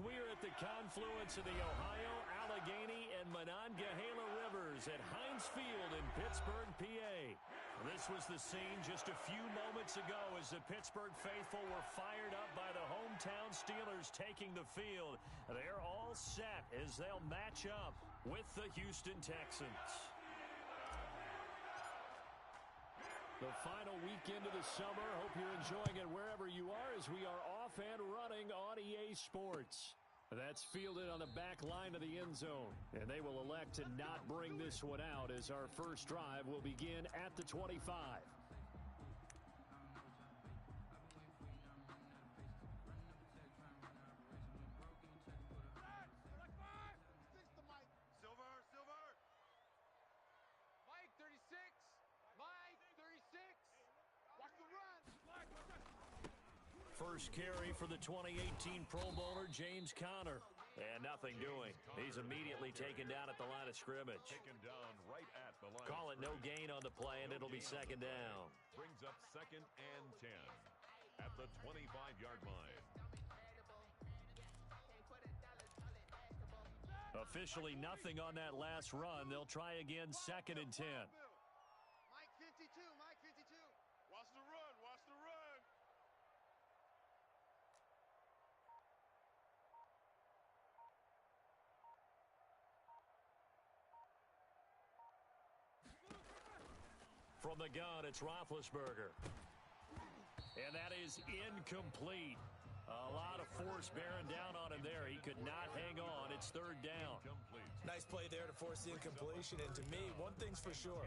we are at the confluence of the Ohio, Allegheny, and Monongahela Rivers at Heinz Field in Pittsburgh, PA. This was the scene just a few moments ago as the Pittsburgh faithful were fired up by the hometown Steelers taking the field. They're all set as they'll match up with the Houston Texans. The final weekend of the summer. Hope you're enjoying it wherever you are as we are off and running on EA Sports. That's fielded on the back line of the end zone. And they will elect to not bring this one out as our first drive will begin at the 25. Silver. Mike, 36. Mike, 36. Watch the run. First carry for the 2018 Pro Bowler, James Conner. And nothing doing. He's immediately taken down at the line of scrimmage. Taken down right at the line. Call it no gain on the play, and it'll be second down. Brings up 2nd and 10 at the 25-yard line. Officially nothing on that last run. They'll try again, 2nd and 10. Mike 52. Watch the run. From the gun, it's Roethlisberger. And that is incomplete. A lot of force bearing down on him there. He could not hang on. It's 3rd down. Nice play there to force the incompletion. And to me, one thing's for sure.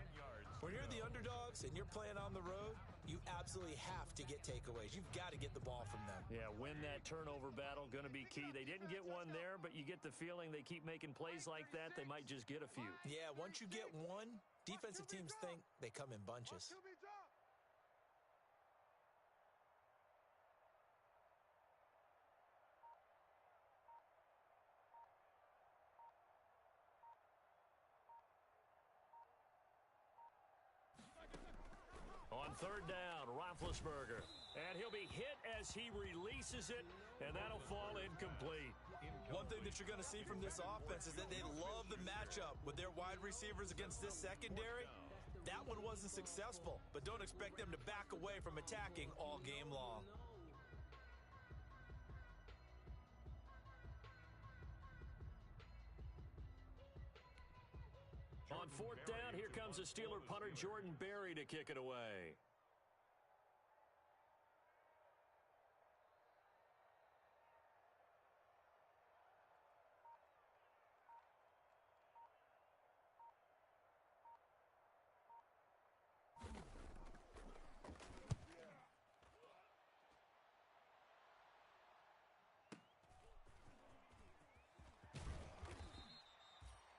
When you're the underdogs and you're playing on the road, you absolutely have to get takeaways. You've got to get the ball from them. Yeah, win that turnover battle, going to be key. They didn't get one there, but you get the feeling they keep making plays like that, they might just get a few. Yeah, once you get one, defensive teams think they come in bunches. On 3rd down, Roethlisberger. And he'll be hit as he releases it, and that'll fall incomplete. One thing that you're going to see from this offense is that they love the matchup with their wide receivers against this secondary. That one wasn't successful, but don't expect them to back away from attacking all game long. On 4th down, here comes the Steeler punter Jordan Berry to kick it away.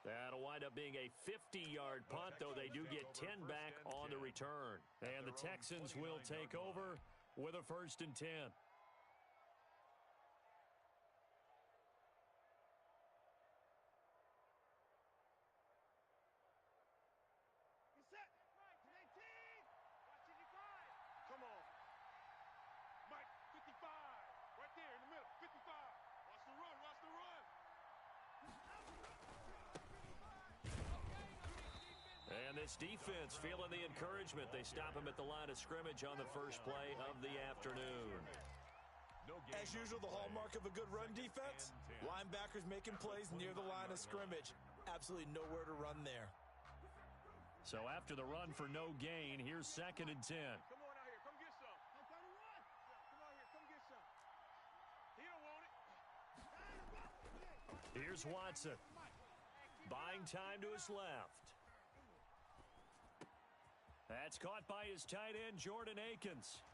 That'll wind up being a 50-yard punt, though they do get 10 back on the return. And the Texans will take over with a 1st and 10. Set. 19. Watch it, 5. Come on. Mike, 55. Right there in the middle. 55. Watch the run. And this defense feeling the encouragement. They stop him at the line of scrimmage on the first play of the afternoon. As usual, the hallmark of a good run defense, linebackers making plays near the line of scrimmage. Absolutely nowhere to run there. So after the run for no gain, here's 2nd and 10. Come on out here. Come get some. I'm trying to run. Come out here. Come get some. He don't want it. Here's Watson. Buying time to his left. That's caught by his tight end, Jordan Akins.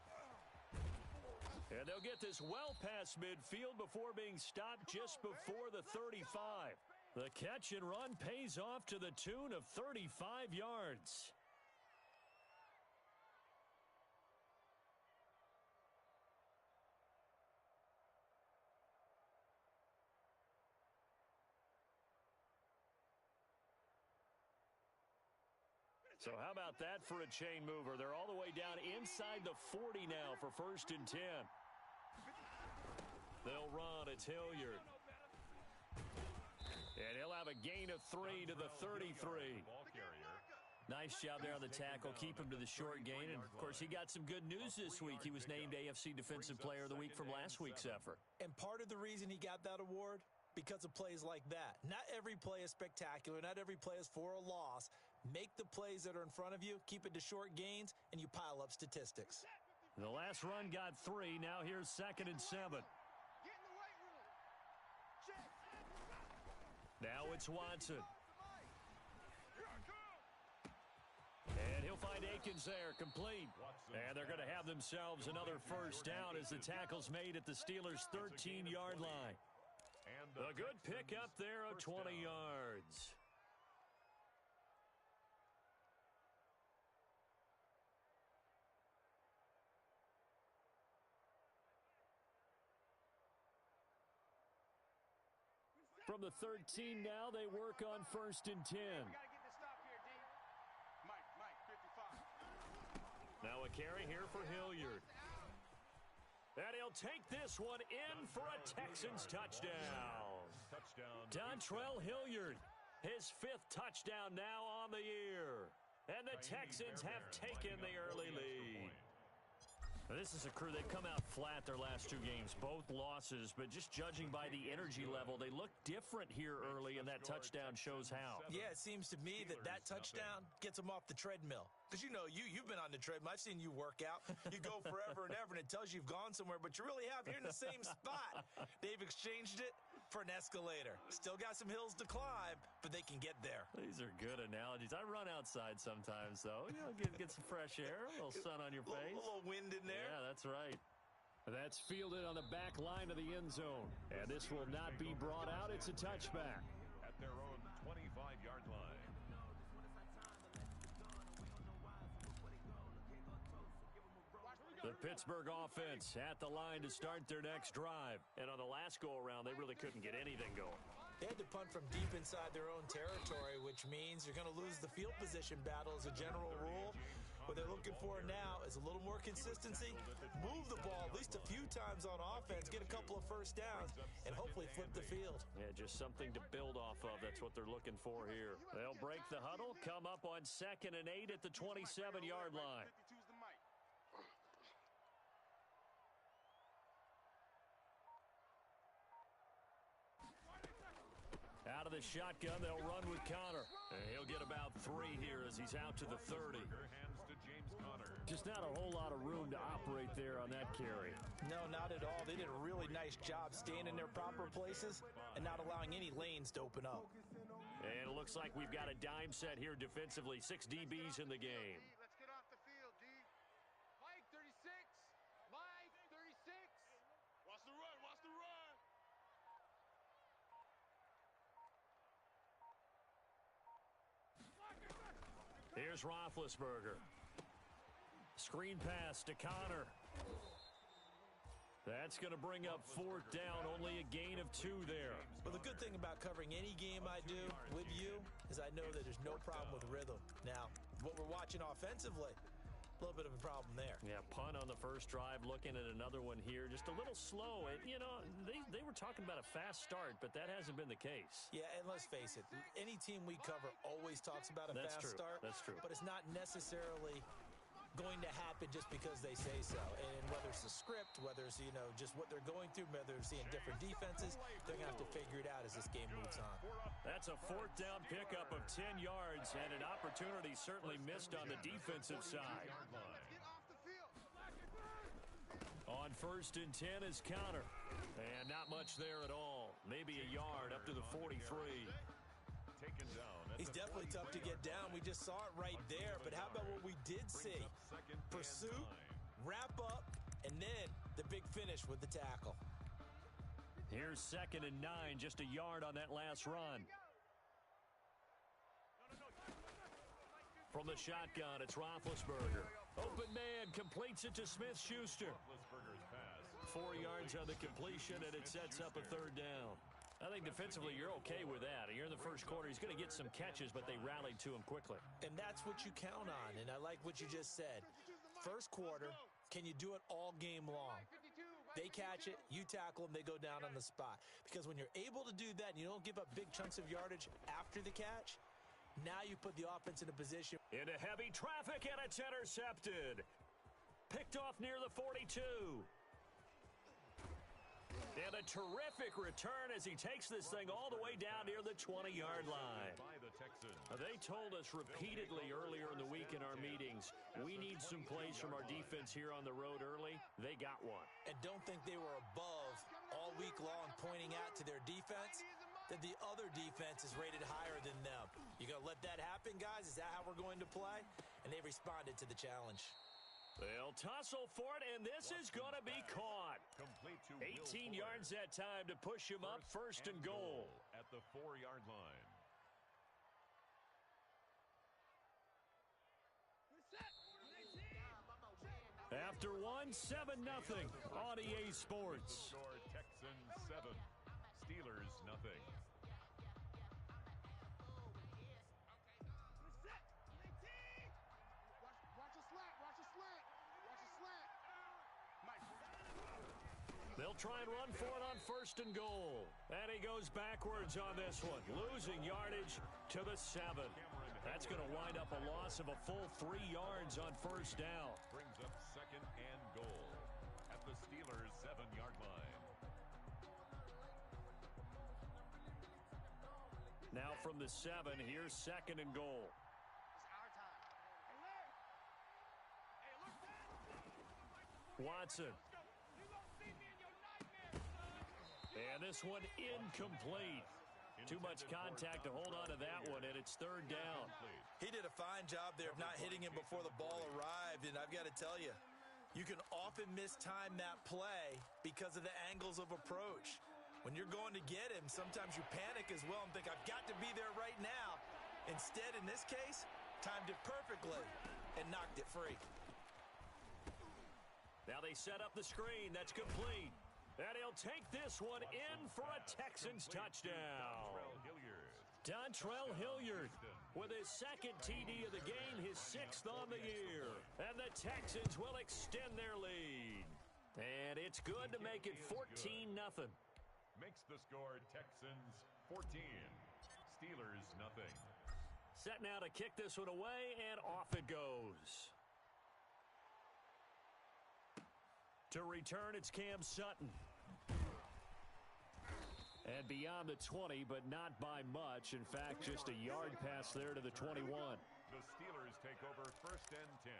And they'll get this well past midfield before being stopped just before the 35. The catch and run pays off to the tune of 35 yards. So how about that for a chain mover? They're all the way down inside the 40 now for 1st and 10. They'll run. It's Hilliard. have a gain of 3 to the 33. Ball carrier. Nice job there on the tackle. Keep him to the short gain. And, of course, he got some good news this week. He was named AFC Defensive Player of the Week from last week's effort. And part of the reason he got that award, because of plays like that. Not every play is spectacular. Not every play is for a loss. Make the plays that are in front of you, keep it to short gains, and you pile up statistics. The last run got 3. Now here's 2nd and 7. Get in the weight room. Check. Now it's Watson. Here I come. And he'll find Akins there, complete. And they're going to have themselves another first down as the tackle's made at the Steelers' 13-yard line. A good pickup there of 20 yards. From the 13 now, they work on 1st and 10. We got to get this stop here, D. Mike, 55. Now a carry here for Hilliard. And he'll take this one in for a Texans touchdown. Dontrell Hilliard, his 5th touchdown now on the year. And the Texans have taken the early lead. This is a crew, they've come out flat their last 2 games, both losses, but just judging by the energy level, they look different here early, and that touchdown shows how. Yeah, it seems to me that touchdown gets them off the treadmill. Because you know, you've been on the treadmill. I've seen you work out. You go forever and ever, and it tells you you've gone somewhere, but you really have. You're in the same spot. They've exchanged it for an escalator. Still got some hills to climb, but they can get there. These are good analogies. I run outside sometimes, though. You know, get some fresh air, a little sun on your face. A little wind in there. Yeah, that's right. That's fielded on the back line of the end zone. And this will not be brought out. It's a touchback. At their own 25-yard line. The Pittsburgh offense at the line to start their next drive. And on the last go-around, they really couldn't get anything going. They had to punt from deep inside their own territory, which means you're going to lose the field position battle as a general rule. What they're looking for now is a little more consistency, move the ball at least a few times on offense, get a couple of first downs, and hopefully flip the field. Yeah, just something to build off of. That's what they're looking for here. They'll break the huddle, come up on 2nd and 8 at the 27-yard line. 52's the mic. Out of the shotgun, they'll run with Connor. And he'll get about 3 here as he's out to the 30. Hands to James Conner. Just not a whole lot of room to operate there on that carry. No, not at all. They did a really nice job staying in their proper places and not allowing any lanes to open up. And it looks like we've got a dime set here defensively. 6 DBs in the game. Let's get off the field, D. Mike, 36. Mike, 36. Watch the run. Watch the run. Here's Roethlisberger. Screen pass to Connor. That's going to bring up 4th down, only a gain of 2 there. Well, the good thing about covering any game I do with you is I know that there's no problem with rhythm. Now, what we're watching offensively, a little bit of a problem there. Yeah, punt on the first drive, looking at another one here. Just a little slow. And, you know, they were talking about a fast start, but that hasn't been the case. Yeah, and let's face it, any team we cover always talks about a fast start. That's true. But it's not necessarily going to happen just because they say so. And whether it's the script, whether it's, you know, just what they're going through, whether they're seeing different defenses, they're going to have to figure it out as this game moves on. That's a 4th down pickup of 10 yards and an opportunity certainly missed on the defensive side. Get off the field. On 1st and 10 is Connor. And not much there at all. Maybe a yard up to the 43. Taken down. He's definitely tough to get down. We just saw it right there. But how about what we did see? Pursuit, wrap up, and then the big finish with the tackle. Here's 2nd and 9, just a yard on that last run. From the shotgun, it's Roethlisberger. Open man, completes it to Smith-Schuster. 4 yards on the completion, and it sets up a 3rd down. I think defensively you're okay with that. You're in the first quarter. He's going to get some catches, but they rallied to him quickly. And that's what you count on, and I like what you just said. First quarter, can you do it all game long? They catch it, you tackle them, they go down on the spot. Because when you're able to do that and you don't give up big chunks of yardage after the catch, now you put the offense in a position. Into heavy traffic, and it's intercepted. Picked off near the 42. And a terrific return as he takes this thing all the way down near the 20-yard line. By the Texans. They told us repeatedly earlier in the week in our meetings, we need some plays from our defense here on the road early. They got one. And don't think they were above all week long pointing out to their defense that the other defense is rated higher than them. You going to let that happen, guys? Is that how we're going to play? And they responded to the challenge. They'll tussle for it, and this is going to be caught. Complete to 18 yards that time to push him up, first and goal. At the 4-yard line. After one, 7-0 on EA Sports. Score Texans 7, Steelers nothing. They'll try and run for it on first and goal. And he goes backwards on this one, losing yardage to the 7. That's going to wind up a loss of a full 3 yards on first down. Brings up second and goal at the Steelers' 7-yard line. Now from the 7, here's second and goal. Watson. And this one incomplete. Too much contact to hold on to that one, and it's third down. He did a fine job there of not hitting him before the ball arrived, and I've got to tell you, you can often mistime that play because of the angles of approach. When you're going to get him, sometimes you panic as well and think, I've got to be there right now. Instead, in this case, timed it perfectly and knocked it free. Now they set up the screen. That's complete. And he'll take this one in for a Texans touchdown. Dontrell Hilliard with his second TD of the game, his 6th on the year. And the Texans will extend their lead. And it's good to make it 14-0. Makes the score Texans 14, Steelers nothing. Set now to kick this one away, and off it goes. To return, it's Cam Sutton. And beyond the 20, but not by much. In fact, just a yard pass there to the 21. The Steelers take over first and 10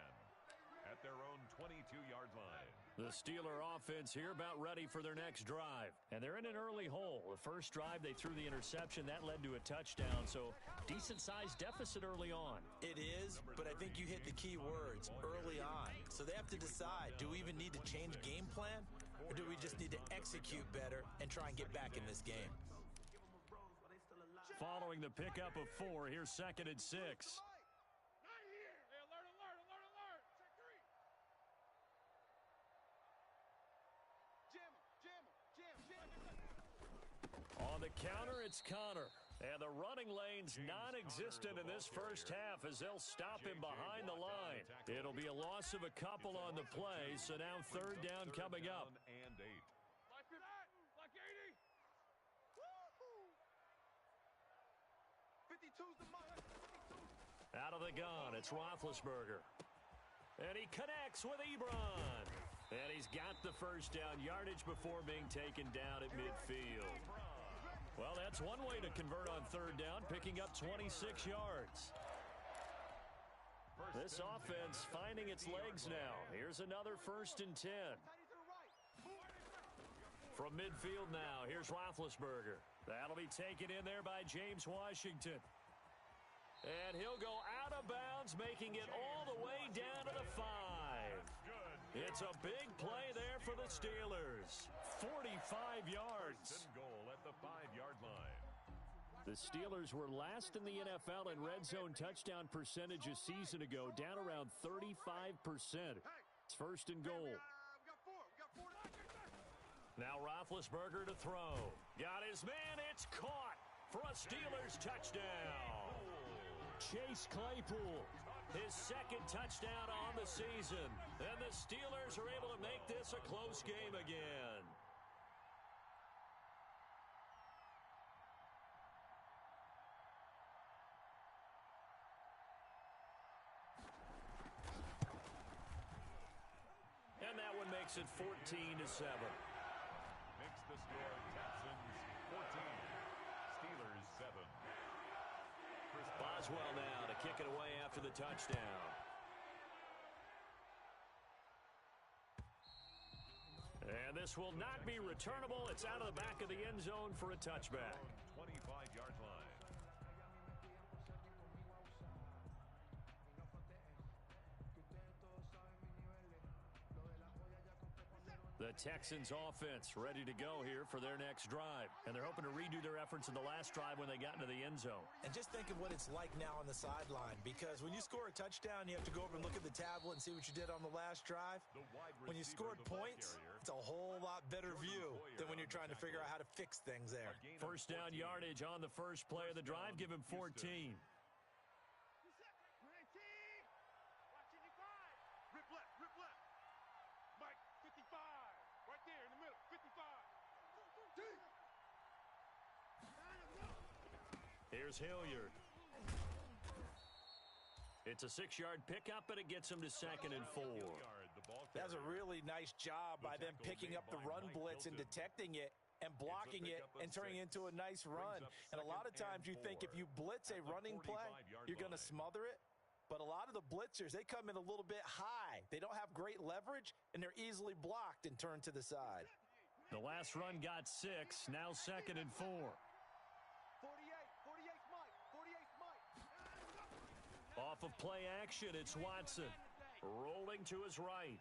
at their own 22-yard line. The Steeler offense here about ready for their next drive. And they're in an early hole. The first drive, they threw the interception. That led to a touchdown, so decent-sized deficit early on. It is, but I think you hit the key words, early on. So they have to decide, do we even need to change game plan? Or do we just need to execute better and try and get back in this game? Following the pickup of 4, here's second and 6. On the counter, it's Connor. And the running lane's non-existent in this first half as they'll stop him behind the line. It'll be a loss of a couple on the play, so now third down coming up. And 8. Like 80. Woo-hoo. 52's the money. Out of the gun, it's Roethlisberger. And he connects with Ebron. And he's got the first down, yardage before being taken down at midfield. Well, that's one way to convert on third down, picking up 26 yards. This offense finding its legs now. Here's another first and 10. From midfield now, here's Roethlisberger. That'll be taken in there by James Washington. And he'll go out of bounds, making it all the way down to the 5. It's a big play there for the Steelers. 45 yards. Goal at the 5-yard line. The Steelers were last in the NFL in red zone touchdown percentage a season ago, down around 35%. It's first and goal. Now Roethlisberger to throw. Got his man. It's caught for a Steelers touchdown. Chase Claypool His second touchdown on the season. And the Steelers are able to make this a close game again. And that one makes it 14-7. Makes the score Texans 14, Steelers 7. Boswell now to kick it away after the touchdown. And this will not be returnable. It's out of the back of the end zone for a touchback. 25-yard line. The Texans offense ready to go here for their next drive. And they're hoping to redo their efforts in the last drive when they got into the end zone. And just think of what it's like now on the sideline, because when you score a touchdown, you have to go over and look at the tablet and see what you did on the last drive. When you scored points, it's a whole lot better view than when you're trying to figure out how to fix things there. First down yardage on the first play of the drive. Give him 14. Rip left, rip left. Mike, 55. Right there in the middle, 55. Here's Hilliard. It's a 6-yard pickup, but it gets him to 2nd and 4. That's a really nice job by them picking up the run blitz and detecting it and blocking it and turning it into a nice run. And a lot of times you think if you blitz a running play, you're going to smother it. But a lot of the blitzers, they come in a little bit high. They don't have great leverage, and they're easily blocked and turned to the side. The last run got 6, now 2nd and 4. 48's Mike, 48's Mike. Off of play action, it's Watson. Rolling to his right.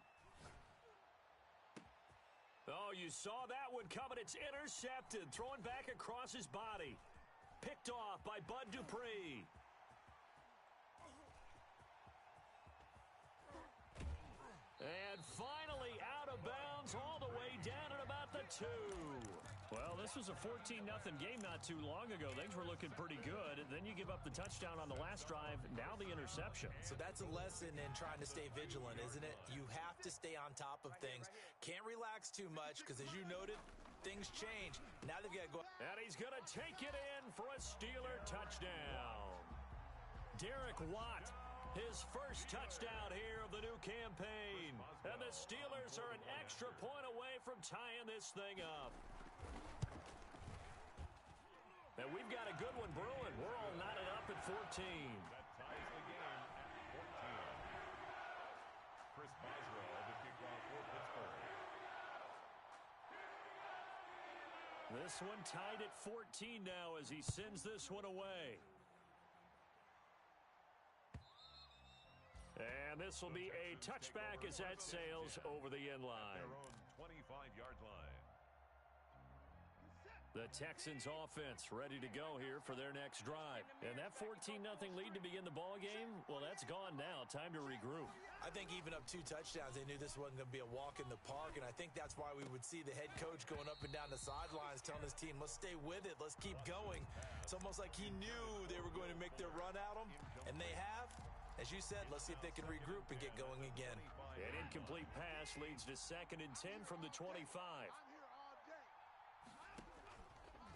Oh, you saw that one coming. It's intercepted. Throwing back across his body. Picked off by Bud Dupree. And finally out of bounds all the way down at about the 2. Well, this was a 14-0 game not too long ago. Things were looking pretty good. Then you give up the touchdown on the last drive. Now the interception. So that's a lesson in trying to stay vigilant, isn't it? You have to stay on top of things. Can't relax too much because, as you noted, things change. Now they've got to go. And he's going to take it in for a Steeler touchdown. Derek Watt. His first touchdown here of the new campaign. And the Steelers are an extra point away from tying this thing up. And we've got a good one brewing. We're all knotted up at 14. That ties the game at 14. Chris Boswell, the kickoff for Pittsburgh. This one tied at 14 now as he sends this one away. And this will be a touchback as that sails over the end line. Their own 25-yard line. The Texans offense ready to go here for their next drive. And that 14-0 lead to begin the ball game, well, that's gone now. Time to regroup. I think even up 2 touchdowns, they knew this wasn't going to be a walk in the park, and I think that's why we would see the head coach going up and down the sidelines telling his team, let's stay with it, let's keep going. It's almost like he knew they were going to make their run at him, and they have. As you said, let's see if they can regroup and get going again. An incomplete pass leads to 2nd and 10 from the 25.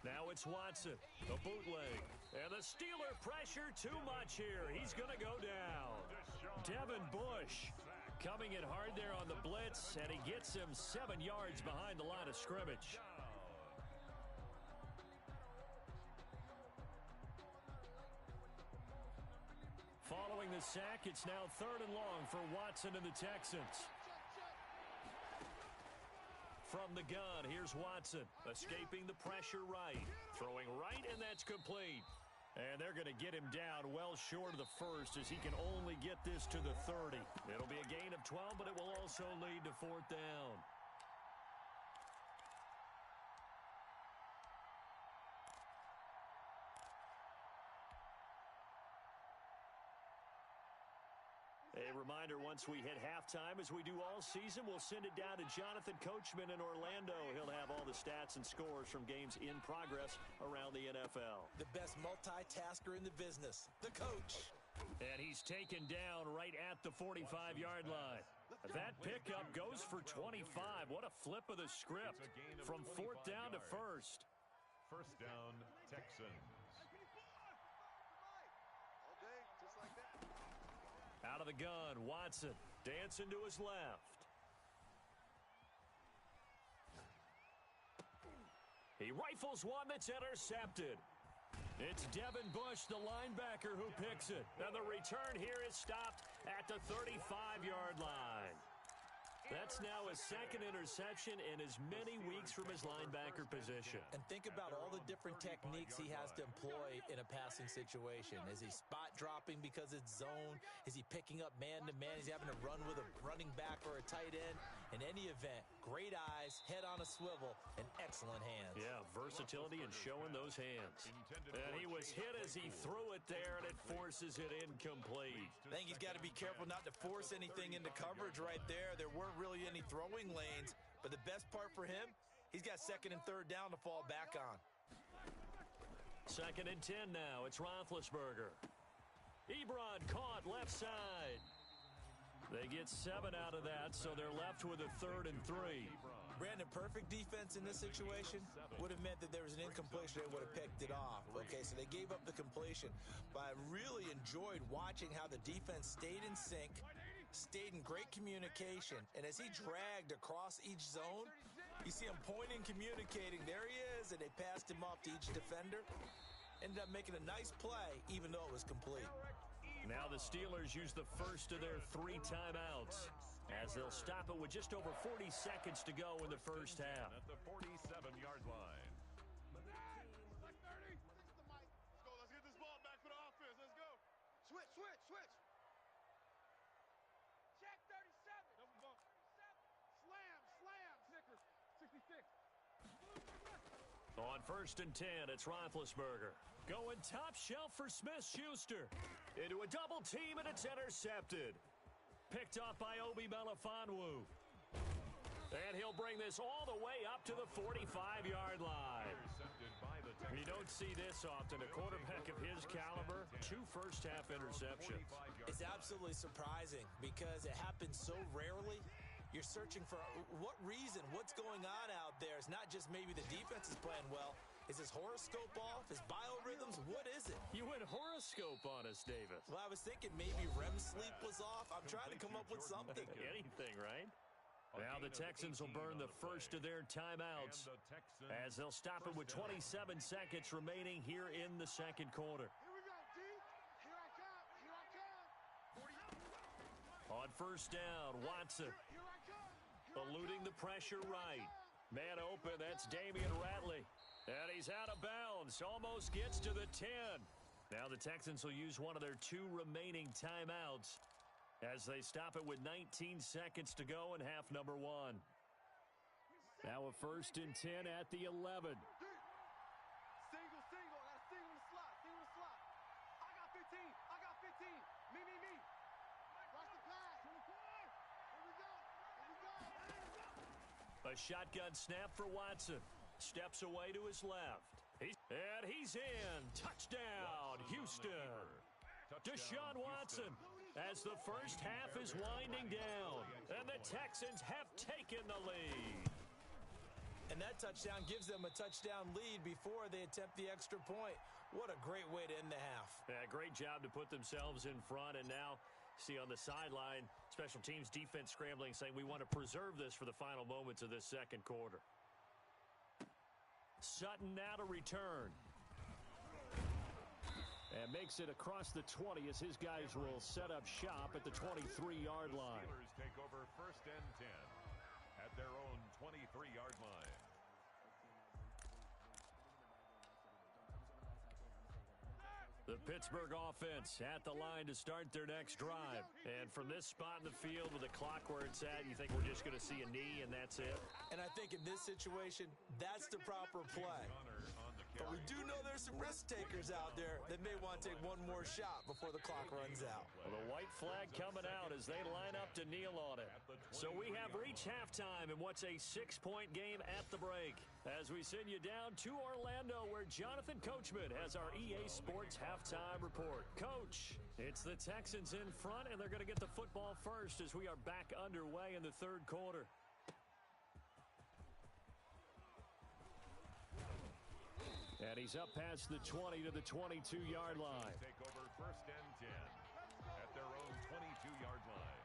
Now it's Watson, the bootleg. And the Steeler pressure too much here. He's going to go down. Devin Bush coming in hard there on the blitz, and he gets him 7 yards behind the line of scrimmage. Following the sack, it's now 3rd and long for Watson and the Texans. From the gun, here's Watson, escaping the pressure right. Throwing right, and that's complete. And they're going to get him down well short of the first as he can only get this to the 30. It'll be a gain of 12, but it will also lead to 4th down. A reminder, once we hit halftime, as we do all season, we'll send it down to Jonathan Coachman in Orlando. He'll have all the stats and scores from games in progress around the NFL. The best multitasker in the business, the coach. And he's taken down right at the 45-yard line. That pickup goes for 25. What a flip of the script from fourth down to first. First down, Texans. Out of the gun, Watson dancing to his left. He rifles one that's intercepted. It's Devin Bush, the linebacker, who picks it. And the return here is stopped at the 35-yard line. That's now his second interception in as many weeks from his linebacker position. And think about all the different techniques he has to employ in a passing situation. Is he spot dropping because it's zone? Is he picking up man-to-man? Is he having to run with a running back or a tight end? In any event, great eyes, head on a swivel, and excellent hands. Yeah, versatility and showing those hands. And he was hit as he threw it there, and it forces it incomplete. I think he's got to be careful not to force anything into coverage right there. There weren't really any throwing lanes, but the best part for him, he's got second and third down to fall back on. Second and 10 now. It's Roethlisberger. Ebron caught left side. They get 7 out of that, so they're left with a 3rd and 3. Brandon, perfect defense in this situation would have meant that there was an incompletion. They would have picked it off. Okay, so they gave up the completion. But I really enjoyed watching how the defense stayed in sync, stayed in great communication. And as he dragged across each zone, you see him pointing, communicating. There he is, and they passed him off to each defender. Ended up making a nice play, even though it was complete. Now the Steelers use the first of their 3 timeouts as they'll stop it with just over 40 seconds to go in the first half. At the 47-yard line. Let's go. Let's get this ball back for the offense. Let's go. Switch. Check 37. Double bump. Slam. Snickers. 66. On first and 10, it's Roethlisberger. Going top shelf for Smith-Schuster. Into a double team, and it's intercepted. Picked off by Obi Melifonwu. And he'll bring this all the way up to the 45-yard line. We don't see this often. A quarterback of his caliber, 2 first-half interceptions. It's absolutely surprising because it happens so rarely. You're searching for what reason, what's going on out there. It's not just maybe the defense is playing well. Is his horoscope off? His biorhythms? What is it? You went horoscope on us, Davis. Well, I was thinking maybe REM sleep was off. I'm trying to come up with something. Anything, right? Now the Texans will burn the first of their timeouts as they'll stop it with 27 seconds remaining here in the second quarter. Here we go, D. Here I come. On first down, Watson Here I come. eluding the pressure right. Man open, that's Damian Ratley. And he's out of bounds, almost gets to the 10. Now the Texans will use one of their 2 remaining timeouts as they stop it with 19 seconds to go in half number 1. Now a first and 10 at the 11. Single. I got a single in the slot. I got 15. Me. Watch the pass. Here we go. A shotgun snap for Watson. Steps away to his left. And he's in. Touchdown, Houston. Deshaun Watson as the first half is winding down. And the Texans have taken the lead. And that touchdown gives them a touchdown lead before they attempt the extra point. What a great way to end the half. Yeah, great job to put themselves in front. And now, see on the sideline, special teams defense scrambling, saying we want to preserve this for the final moments of this second quarter. Sutton now to return. And makes it across the 20 as his guys will set up shop at the 23-yard line. Steelers take over first and 10 at their own 23-yard line. The Pittsburgh offense at the line to start their next drive. And from this spot in the field with the clock where it's at, you think we're just going to see a knee and that's it? And I think in this situation, that's the proper play. But we do know there's some risk takers out there that may want to take one more shot before the clock runs out. Well, the white flag coming out as they line up to kneel on it. So we have reached halftime in what's a 6-point game at the break. As we send you down to Orlando where Jonathan Coachman has our EA Sports halftime report. Coach, It's the Texans in front, and they're going to get the football first as we are back underway in the third quarter. And he's up past the 20 to the 22-yard line. Take over first and 10 at their own 22-yard line.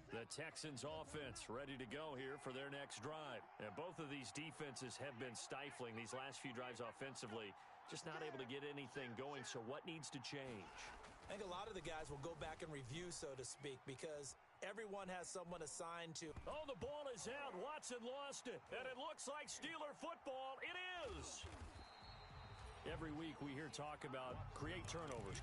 The Texans offense ready to go here for their next drive. And both of these defenses have been stifling these last few drives offensively. Just not able to get anything going, so what needs to change? I think a lot of the guys will go back and review, so to speak, because everyone has someone assigned to. Oh, the ball is out. Watson lost it. And it looks like Steeler football. It is. Every week we hear talk about create turnovers.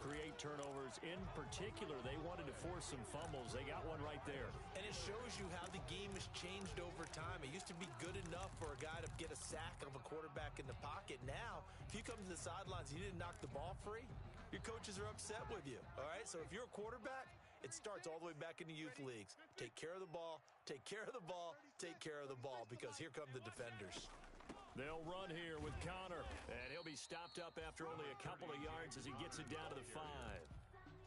In particular, they wanted to force some fumbles. They got one right there. And it shows you how the game has changed over time. It used to be good enough for a guy to get a sack of a quarterback in the pocket. Now, if you come to the sidelines and you didn't knock the ball free, your coaches are upset with you. All right, so if you're a quarterback, it starts all the way back in the youth leagues. Take care of the ball, take care of the ball, take care of the ball, because here come the defenders. They'll run here with Connor, and he'll be stopped up after only a couple of yards as he gets it down to the 5.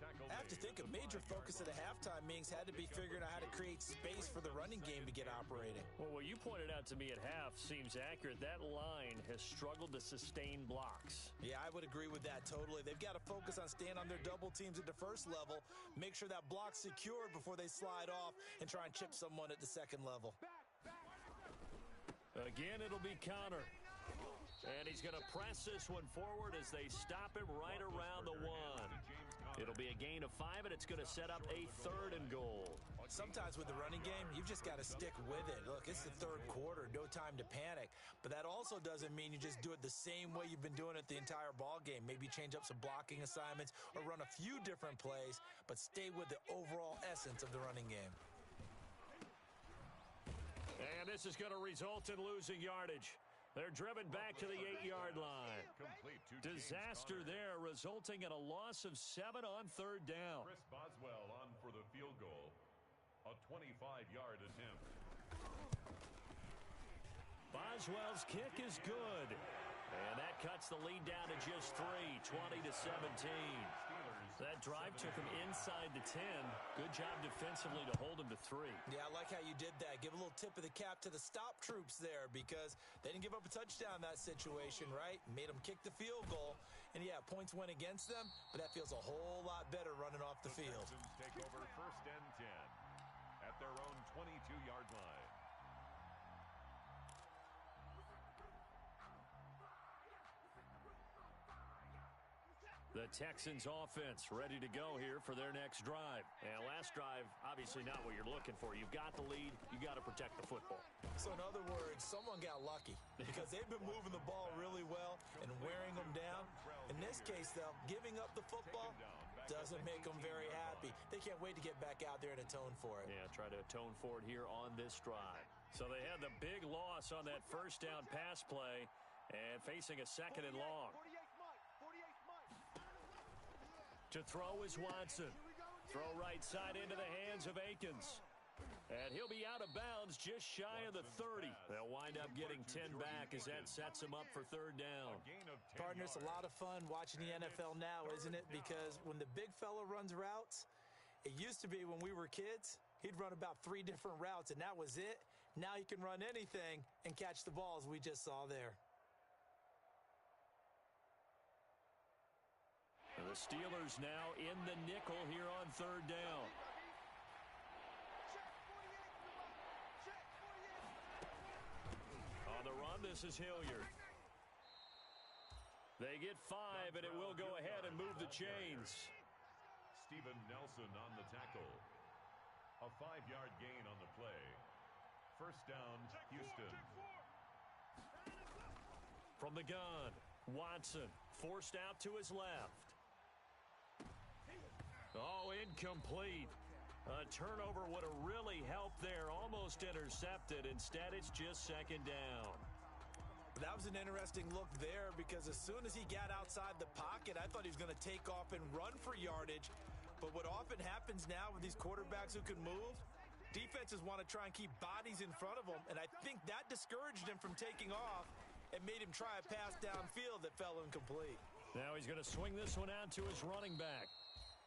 I have to think a major focus of the halftime meetings had to be figuring out how to create space for the running game to get operating. Well, what you pointed out to me at half seems accurate. That line has struggled to sustain blocks. Yeah, I would agree with that totally. They've got to focus on staying on their double teams at the first level, make sure that block's secured before they slide off, and try and chip someone at the second level. Again, it'll be Connor. And he's going to press this one forward as they stop him right around the 1. It'll be a gain of 5, and it's going to set up a 3rd and goal. Sometimes with the running game, you've just got to stick with it. Look, it's the third quarter, no time to panic. But that also doesn't mean you just do it the same way you've been doing it the entire ball game. Maybe change up some blocking assignments or run a few different plays, but stay with the overall essence of the running game. And this is going to result in losing yardage. They're driven back to the 8-yard line. Disaster there, resulting in a loss of 7 on 3rd down. Chris Boswell on for the field goal. A 25-yard attempt. Boswell's kick is good. And that cuts the lead down to just 3, 20 to 17. That drive took him inside the 10. Good job defensively to hold him to 3. Yeah, I like how you did that. Give a little tip of the cap to the stop troops there, because they didn't give up a touchdown in that situation, right? Made them kick the field goal. And yeah, points went against them, but that feels a whole lot better running off the field. Texans take over first and 10 at their own 22-yard line. The Texans offense ready to go here for their next drive. And last drive, obviously not what you're looking for. You've got the lead. You got to protect the football. So in other words, someone got lucky because they've been moving the ball really well and wearing them down. In this case, though, giving up the football doesn't make them very happy. They can't wait to get back out there and atone for it. Yeah, try to atone for it here on this drive. So they had the big loss on that first down pass play and facing a 2nd and long. To throw is Watson. Throw right side into the hands of Akins. And he'll be out of bounds just shy of the 30. They'll wind up getting 10 back as that sets him up for 3rd down. Partner, it's a lot of fun watching the NFL now, isn't it? Because when the big fella runs routes, it used to be when we were kids, he'd run about 3 different routes, and that was it. Now he can run anything and catch the balls we just saw there. The Steelers now in the nickel here on 3rd down. On the run, this is Hilliard. They get 5, and it will go ahead and move the chains. Steven Nelson on the tackle. A 5-yard gain on the play. First down, Houston. From the gun, Watson forced out to his left. Oh, incomplete. A turnover would have really helped there. Almost intercepted. Instead, it's just 2nd down. That was an interesting look there because as soon as he got outside the pocket, I thought he was going to take off and run for yardage. But what often happens now with these quarterbacks who can move, defenses want to try and keep bodies in front of them, and I think that discouraged him from taking off and made him try a pass downfield that fell incomplete. Now he's going to swing this one out to his running back.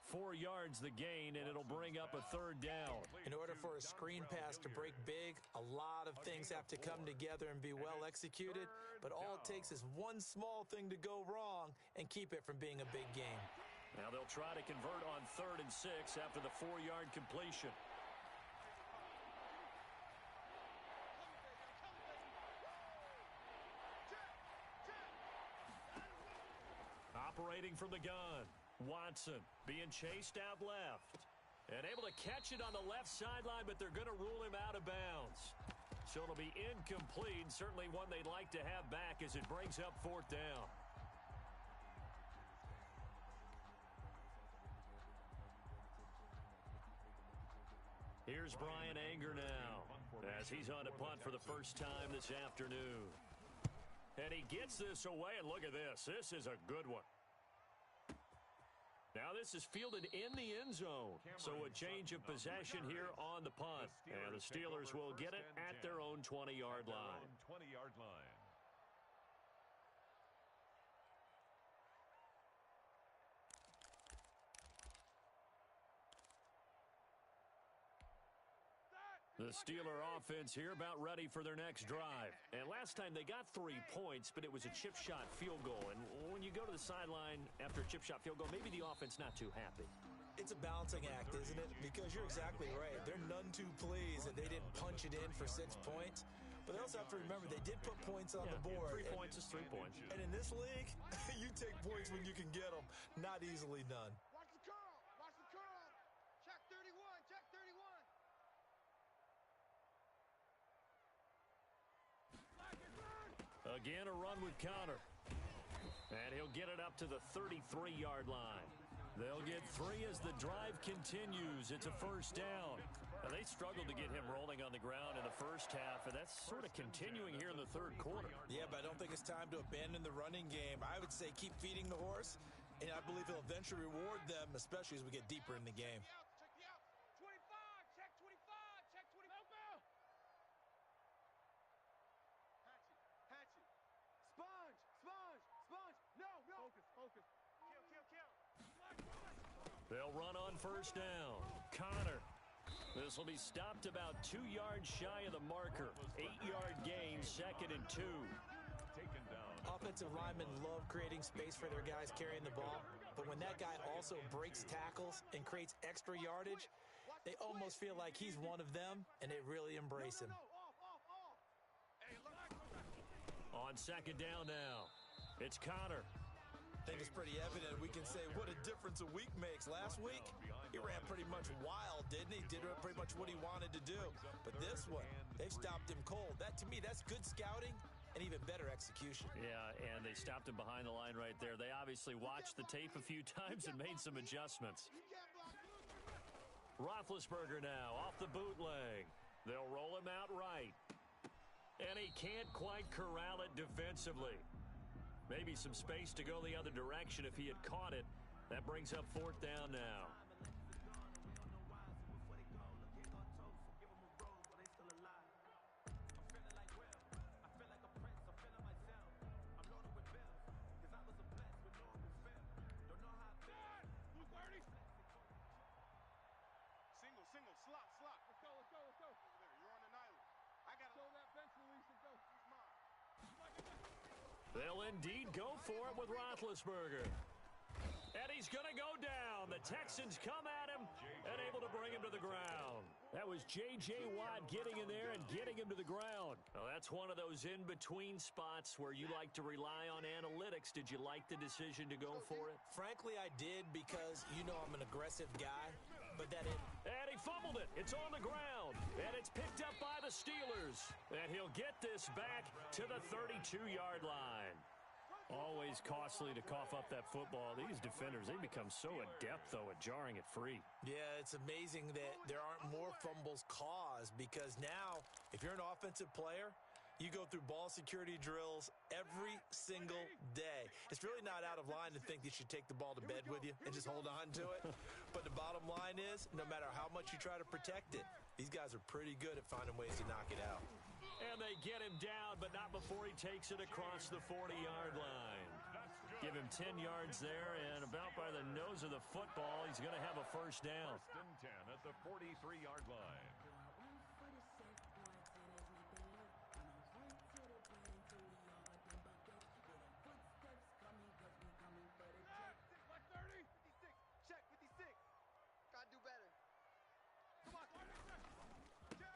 4 yards the gain, and it'll bring up a third down. In order for a screen pass to break big, a lot of things have to come together and be well executed, but all it takes is one small thing to go wrong and keep it from being a big game. Now they'll try to convert on 3rd and 6 after the 4-yard completion. Operating from the gun, Watson being chased out left. And able to catch it on the left sideline, but they're going to rule him out of bounds. So it'll be incomplete, certainly one they'd like to have back as it brings up 4th down. Here's Brian Anger now as he's on to punt for the first time this afternoon. And he gets this away, and look at this. This is a good one. Now this is fielded in the end zone, so a change of possession here on the punt. And the Steelers will get it at their own 20-yard line. The Steeler offense here about ready for their next drive. And last time they got 3 points, but it was a chip shot field goal. And when you go to the sideline after a chip shot field goal, maybe the offense not too happy. It's a balancing act, isn't it? Because you're exactly right. They're none too pleased that they didn't punch it in for 6 points. But they also have to remember they did put points on the board. 3 points is 3 points. And in this league, you take points when you can get them. Not easily done. Watch the curl. Watch the curl. Check 31. Check 31. Again, a run with Conner. And he'll get it up to the 33-yard line. They'll get 3 as the drive continues. It's a first down. Now, they struggled to get him rolling on the ground in the first half, and that's sort of continuing here in the 3rd quarter. Yeah, but I don't think it's time to abandon the running game. I would say keep feeding the horse, and I believe he'll eventually reward them, especially as we get deeper in the game. Check the out. 25. Check 25. Check 20. Elbow. Hatchet. Sponge. Sponge. Sponge. No. Focus. Focus. Kill. They'll run on first down. Conner. This will be stopped about 2 yards shy of the marker. 8-yard gain, 2nd and 2. Taken down. Offensive linemen love creating space for their guys carrying the ball, but when that guy also breaks tackles and creates extra yardage, they almost feel like he's one of them, and they really embrace him. Off. Hey, look. On 2nd down now, it's Conner. I think it's pretty evident. We can say what a difference a week makes. Last week, he ran pretty much wild, didn't he? Did pretty much what he wanted to do. But this one, they've stopped him cold. That, to me, that's good scouting and even better execution. Yeah, and they stopped him behind the line right there. They obviously watched the tape a few times and made some adjustments. Roethlisberger now off the bootleg. They'll roll him out right. And he can't quite corral it defensively. Maybe some space to go the other direction if he had caught it. That brings up 4th down now. Single. Slot. Let's go. Over there. You're on an island. I got to throw that bench release and go. Use mine. They'll indeed go for it with Roethlisberger. And he's going to go down. The Texans come at him and able to bring him to the ground. That was J.J. Watt getting in there and getting him to the ground. Well, that's one of those in-between spots where you like to rely on analytics. Did you like the decision to go for it? Frankly, I did because you know I'm an aggressive guy. But and he fumbled it. It's on the ground. And it's picked up by the Steelers. And he'll get this back to the 32-yard line. Always costly to cough up that football. These defenders, they become so adept, though, at jarring it free. Yeah, it's amazing that there aren't more fumbles caused because now, if you're an offensive player, You go through ball security drills every single day. It's really not out of line to think you should take the ball to bed with you and just hold on to it. But the bottom line is, no matter how much you try to protect it, these guys are pretty good at finding ways to knock it out. And they get him down, but not before he takes it across the 40-yard line. Give him 10 yards there, and about by the nose of the football, he's going to have a first down. First and 10 at the 43-yard line.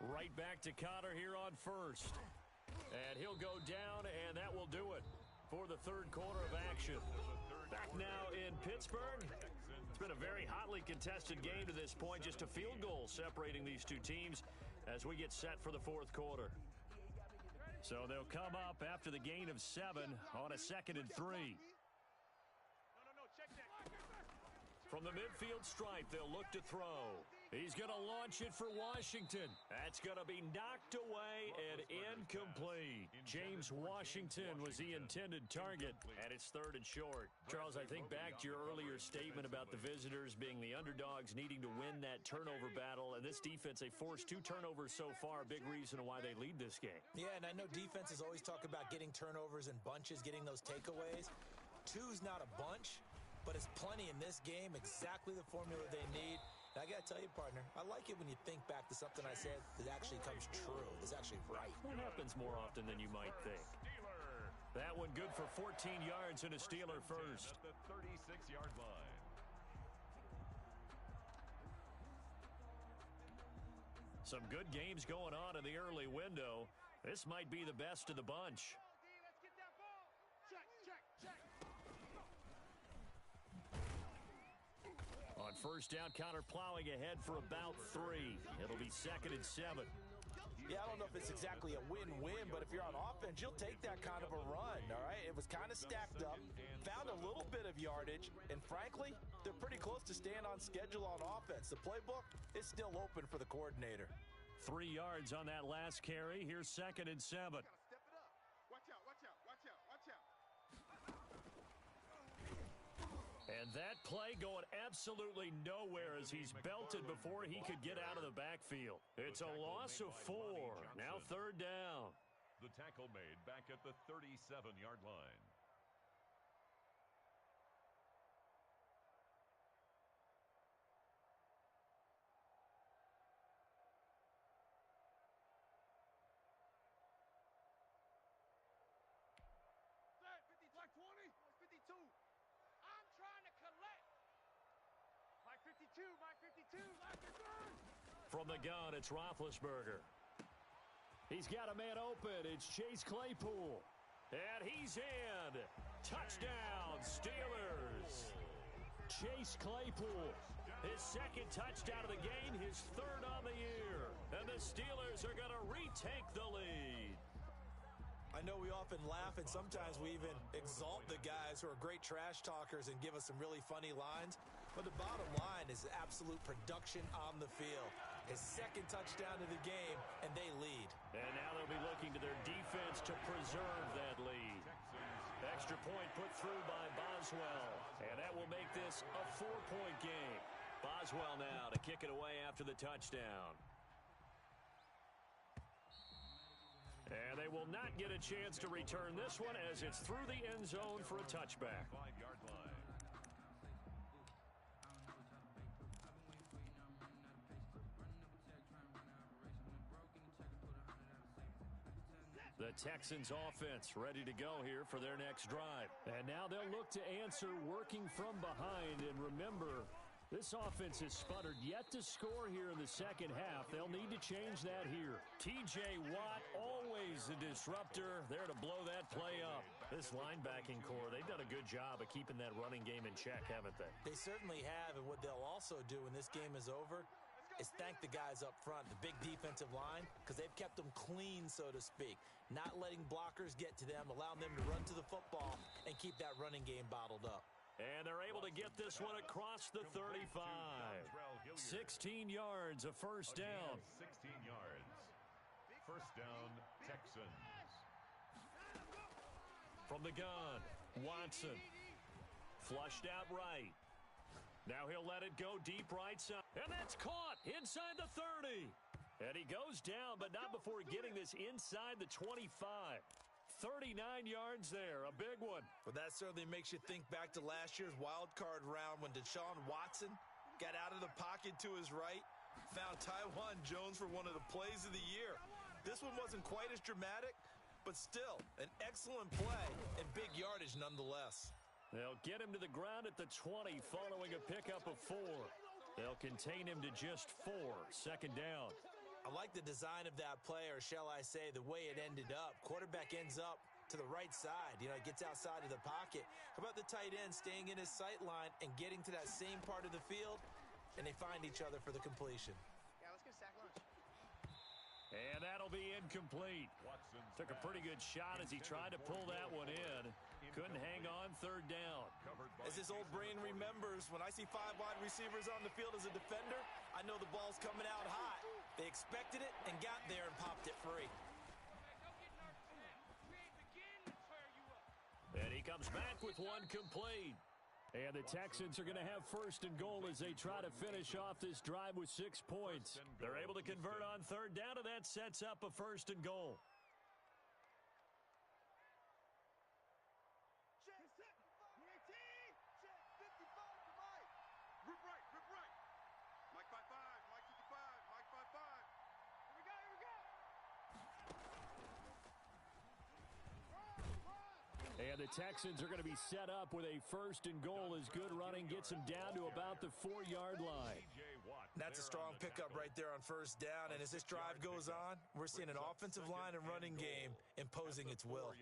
Right back to Connor here on first. And he'll go down, and that will do it for the third quarter of action. Back now in Pittsburgh. It's been a very hotly contested game to this point. Just a field goal separating these two teams as we get set for the fourth quarter. So they'll come up after the gain of 7 on a 2nd and 3. From the midfield stripe, they'll look to throw. He's going to launch it for Washington. That's going to be knocked away and incomplete. James Washington was the intended target, and it's 3rd and short. Charles, I think back to your earlier statement about the visitors being the underdogs needing to win that turnover battle, and this defense, they forced 2 turnovers so far, a big reason why they lead this game. Yeah, and I know defenses always talk about getting turnovers in bunches, getting those takeaways. 2's not a bunch, but it's plenty in this game, exactly the formula they need. And I got to tell you, partner, I like it when you think back to something I said that actually comes true, that's actually right. That happens more often than you might think. That one good for 14 yards and a Steeler first. At the 36-yard line. Some good games going on in the early window. This might be the best of the bunch. On first down, Connor plowing ahead for about 3. It'll be 2nd and 7. Yeah, I don't know if it's exactly a win-win, but if you're on offense, you'll take that kind of a run, all right? It was kind of stacked up, found a little bit of yardage, and frankly, they're pretty close to staying on schedule on offense. The playbook is still open for the coordinator. 3 yards on that last carry. Here's 2nd and 7. Step it up. Watch out, watch out, watch out, watch out. And that play going absolutely nowhere as he's belted before he could get out of the backfield. It's a loss of 4. Now 3rd down. The tackle made back at the 37-yard line. Like 20, 52. I'm trying to collect. Mike 52, Mike 52, Mike 52. From the gun, it's Roethlisberger. He's got a man open. It's Chase Claypool. And he's in. Touchdown, Steelers. Chase Claypool. His 2nd touchdown of the game, his 3rd on the year. And the Steelers are going to retake the lead. I know we often laugh, and sometimes we even exalt the guys who are great trash talkers and give us some really funny lines. But the bottom line is absolute production on the field. His 2nd touchdown of the game, and they lead. And now they'll be looking to their defense to preserve that lead. Extra point put through by Boswell. And that will make this a 4-point game. Boswell now to kick it away after the touchdown. And they will not get a chance to return this one as it's through the end zone for a touchback. 5-yard line. The Texans offense ready to go here for their next drive. And now they'll look to answer working from behind. And remember, this offense has sputtered yet to score here in the second half. They'll need to change that here. T.J. Watt, always a disruptor, there to blow that play up. This linebacking core, they've done a good job of keeping that running game in check, haven't they? They certainly have, and what they'll also do when this game is over is thank the guys up front, the big defensive line, because they've kept them clean, so to speak. Not letting blockers get to them, allowing them to run to the football and keep that running game bottled up. And they're able to get this one across the 35. 16 yards, a first down. 16 yards. First down, Texans. From the gun, Watson. Flushed out right. Now he'll let it go deep right side. And that's caught inside the 30. And he goes down, but not before getting this inside the 25. 39 yards there, a big one. Well, that certainly makes you think back to last year's wild card round when Deshaun Watson got out of the pocket to his right, found Taiwan Jones for one of the plays of the year. This one wasn't quite as dramatic, but still an excellent play and big yardage nonetheless. They'll get him to the ground at the 20 following a pickup of 4. They'll contain him to just 4. Second down. I like the design of that play, or shall I say the way it ended up. Quarterback ends up to the right side. You know, it gets outside of the pocket. How about the tight end staying in his sight line and getting to that same part of the field, and they find each other for the completion. Yeah, let's get a sack lunch. And that'll be incomplete. Took a pretty good shot as he tried to pull that one in. Couldn't hang on third down. As his old brain remembers, when I see 5 wide receivers on the field as a defender, I know the ball's coming out hot. They expected it and got there and popped it free. And he comes back with one complete. And the Texans are going to have first and goal as they try to finish off this drive with 6 points. They're able to convert on third down, and that sets up a first and goal. Rip right. Mike 5-5, Mike 55, Mike 5-5. Here we go. And the Texans are going to be set up with a first and goal as good running gets them down to about the 4-yard line. That's a strong pickup right there on first down, and as this drive goes on, we're seeing an offensive line and running game imposing its will.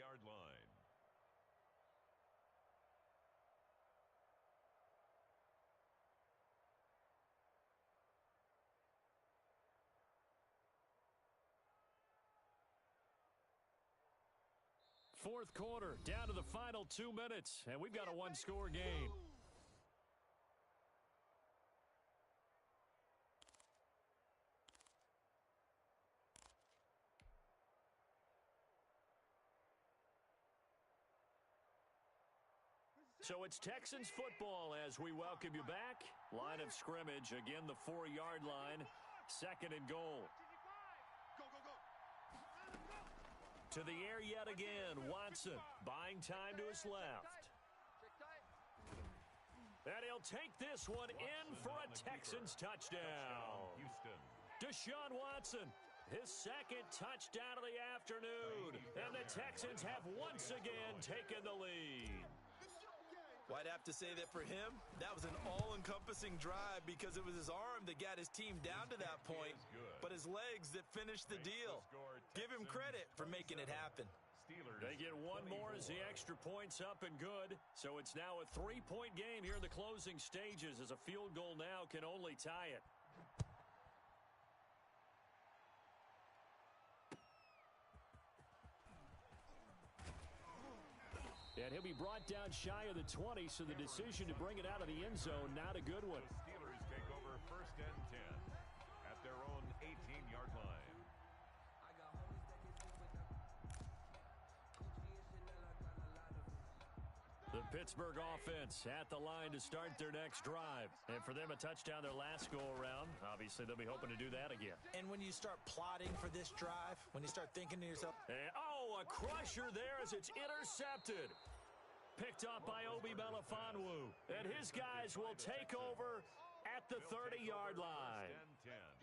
Fourth quarter, down to the final 2 minutes, and we've got a one-score game. So it's Texans football as we welcome you back. Line of scrimmage, again the 4-yard line, second and goal. To the air yet again, Watson buying time to his left. And he'll take this one in for a Texans touchdown. Deshaun Watson, his second touchdown of the afternoon. And the Texans have once again taken the lead. Well, I'd have to say that for him, that was an all-encompassing drive because it was his arm that got his team down to that point, but his legs that finished the deal. Give him credit for making it happen. They get one more as the extra point's up and good, so it's now a 3-point game here in the closing stages as a field goal now can only tie it. And he'll be brought down shy of the 20, so the decision to bring it out of the end zone, not a good one. The Steelers take over first and 10 at their own 18-yard line. The Pittsburgh offense at the line to start their next drive. And for them, a touchdown their last go-around. Obviously, they'll be hoping to do that again. And when you start plotting for this drive, when you start thinking to yourself, and, a crusher there as it's intercepted. Picked up by Obi Melifonwu. And his guys will take over at the 30-yard line.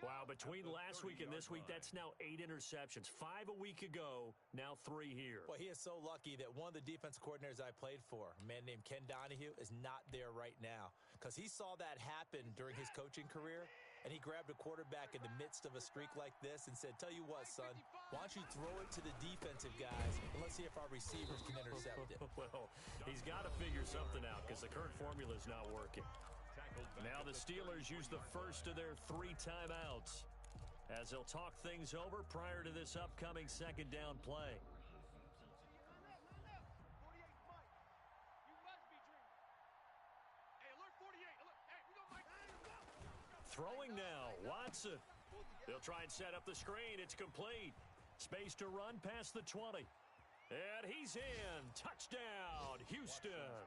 Wow, between last week and this week, that's now 8 interceptions. 5 a week ago, now 3 here. Well, he is so lucky that one of the defense coordinators I played for, a man named Ken Donahue, is not there right now because he saw that happen during his coaching career, and he grabbed a quarterback in the midst of a streak like this and said, tell you what, son, why don't you throw it to the defensive guys, and let's see if our receivers can intercept it. Well, he's got to figure something out because the current formula is not working. Now the Steelers use the first of their 3 timeouts as they'll talk things over prior to this upcoming second down play. Throwing now, Watson. They'll try and set up the screen. It's complete. Space to run past the 20. And he's in. Touchdown, Houston.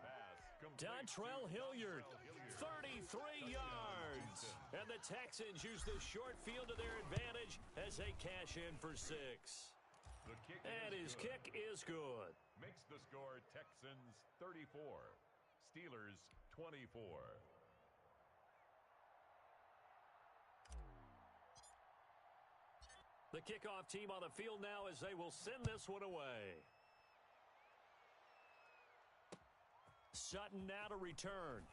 Dontrell Hilliard, 33 yards. And the Texans use the short field to their advantage as they cash in for 6. And his kick is good. Makes the score Texans 34, Steelers 24. The kickoff team on the field now as they will send this one away. Sutton now to return.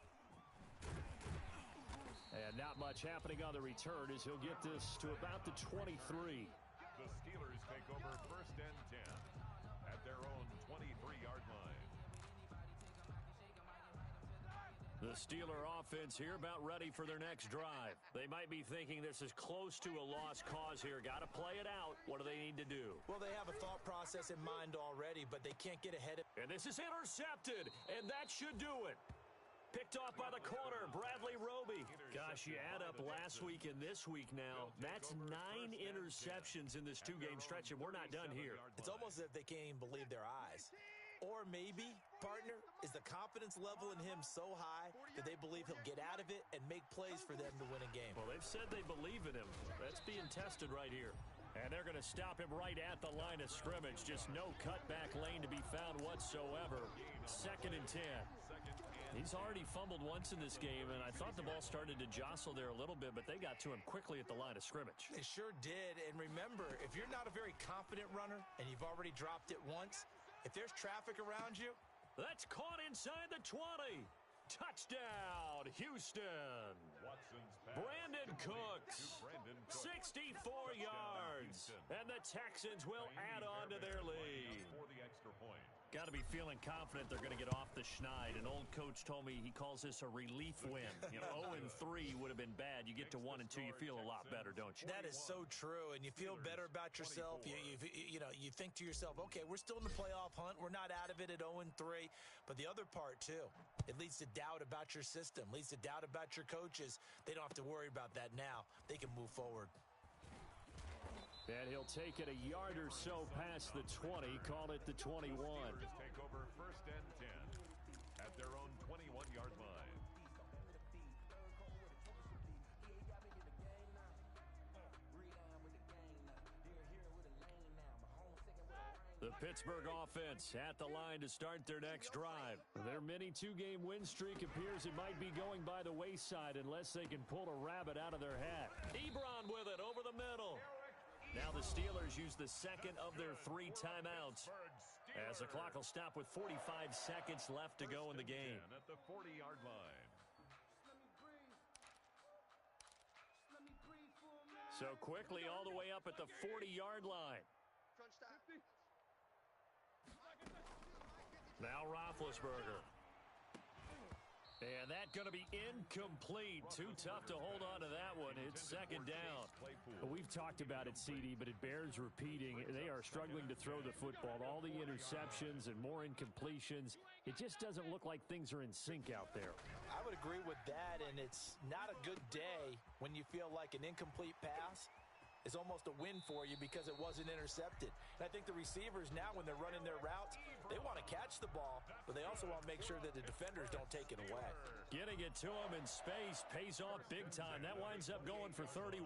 And not much happening on the return as he'll get this to about the 23. The Steelers take over 1st and 10 at their own 23-yard line. The Steeler offense here about ready for their next drive. They might be thinking this is close to a lost cause here. Got to play it out. What do they need to do? Well, they have a thought process in mind already, but they can't get ahead of it. And this is intercepted, and that should do it. Picked off by the corner, Bradley Roby. Gosh, you add up last week and this week now. That's 9 interceptions in this 2-game stretch, and we're not done here. It's almost as if they can't even believe their eyes. Or maybe, partner, is the confidence level in him so high that they believe he'll get out of it and make plays for them to win a game. Well, they've said they believe in him. That's being tested right here. And they're going to stop him right at the line of scrimmage. Just no cutback lane to be found whatsoever. 2nd and 10. He's already fumbled once in this game, and I thought the ball started to jostle there a little bit, but they got to him quickly at the line of scrimmage. They sure did. And remember, if you're not a very confident runner and you've already dropped it once, if there's traffic around you, that's caught inside the 20. Touchdown, Houston. Brandon Cooks, 64 yards. And the Texans will add on to their lead. Got to be feeling confident they're going to get off the schneid. An old coach told me he calls this a relief win. 0-3 would have been bad. You get to 1-2, you feel a lot better, don't you? That is so true, and you feel better about yourself. You think to yourself, okay, we're still in the playoff hunt. We're not out of it at 0-3. But the other part, too, it leads to doubt about your system, leads to doubt about your coaches. They don't have to worry about that now. They can move forward. And he'll take it a yard or so past the 20, call it the 21. The Steelers take over 1st and 10 at their own 21-yard line. The Pittsburgh offense at the line to start their next drive. Their mini 2-game win streak appears it might be going by the wayside unless they can pull a rabbit out of their hat. Ebron with it over the middle. Now the Steelers use the 2nd of their 3 timeouts as the clock will stop with 45 seconds left to go in the game. At the 40-yard line. So quickly all the way up at the 40-yard line. Now Roethlisberger. And that's going to be incomplete. Too tough to hold on to that one. It's 2nd down. Well, we've talked about it, CD, but it bears repeating. They are struggling to throw the football. All the interceptions and more incompletions. It just doesn't look like things are in sync out there. I would agree with that, and it's not a good day when you feel like an incomplete pass is almost a win for you because it wasn't intercepted. And I think the receivers now, when they're running their routes, they want to catch the ball, but they also want to make sure that the defenders don't take it away. Getting it to him in space pays off big time. That winds up going for 31.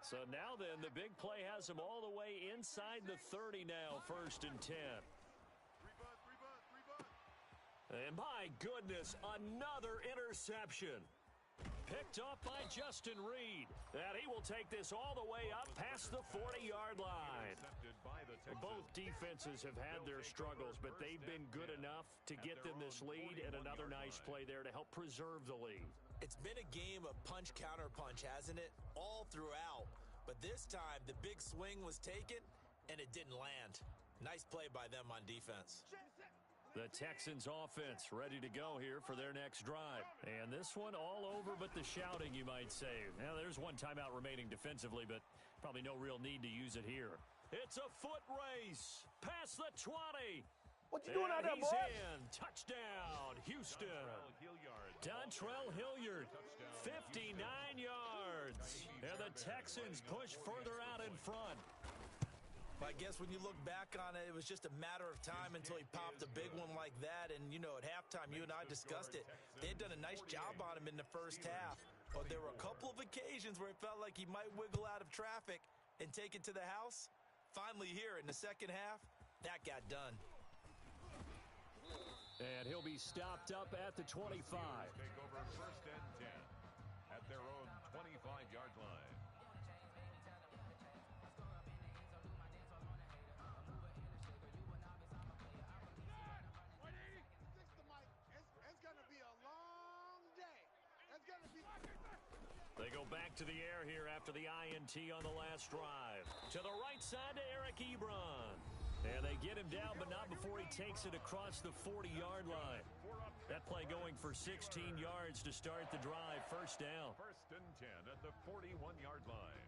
So now then, the big play has him all the way inside the 30 now, 1st and 10. And my goodness, another interception. Picked up by Justin Reed. And he will take this all the way up past the 40-yard line. Both defenses have had their struggles, but they've been good enough to get them this lead, and another nice play there to help preserve the lead. It's been a game of punch-counter-punch, hasn't it? All throughout. But this time, the big swing was taken, and it didn't land. Nice play by them on defense. The Texans offense ready to go here for their next drive. And this one all over but the shouting, you might say. Now, there's one timeout remaining defensively, but probably no real need to use it here. It's a foot race past the 20. What you doing out there, boy? He's in. Touchdown, Houston. Dontrell Hilliard, 59 yards. And the Texans push further out in front. I guess when you look back on it, it was just a matter of time until he popped a big one like that. And, you know, at halftime, you and I discussed it. They had done a nice job on him in the first half. But there were a couple of occasions where it felt like he might wiggle out of traffic and take it to the house. Finally here in the second half, that got done. And he'll be stopped up at the 25. Take over first and 10 at their own 25-yard line. They go back to the air here after the INT on the last drive. To the right side to Eric Ebron. And they get him down, but not before he takes it across the 40-yard line. That play going for 16 yards to start the drive. First down. First and 10 at the 41-yard line.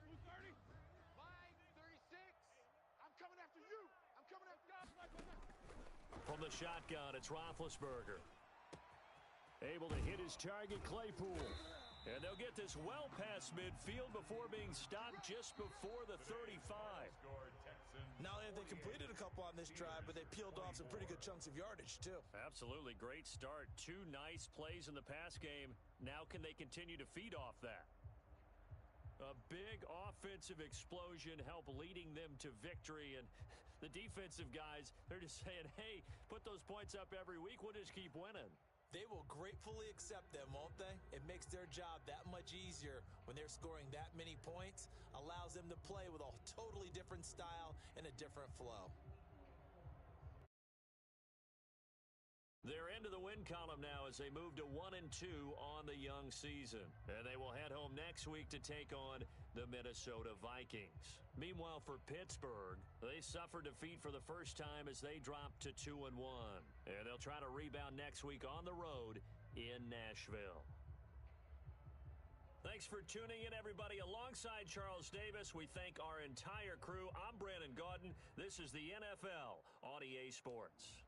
230, 536. I'm coming after you. I'm coming after you. From the shotgun, it's Roethlisberger. Able to hit his target, Claypool. And they'll get this well past midfield before being stopped just before the 35. Not only have they completed a couple on this drive, but they peeled off some pretty good chunks of yardage, too. Absolutely great start. Two nice plays in the pass game. Now can they continue to feed off that? A big offensive explosion help leading them to victory. And the defensive guys, they're just saying, hey, put those points up every week. We'll just keep winning. They will gratefully accept them, won't they? It makes their job that much easier when they're scoring that many points. Allows them to play with a totally different style and a different flow. They're into the win column now as they move to 1-2 on the young season. And they will head home next week to take on the Minnesota Vikings. Meanwhile, for Pittsburgh, they suffered defeat for the first time as they dropped to 2-1. And they'll try to rebound next week on the road in Nashville. Thanks for tuning in, everybody. Alongside Charles Davis, we thank our entire crew. I'm Brandon Gaudin. This is the NFL on EA Sports.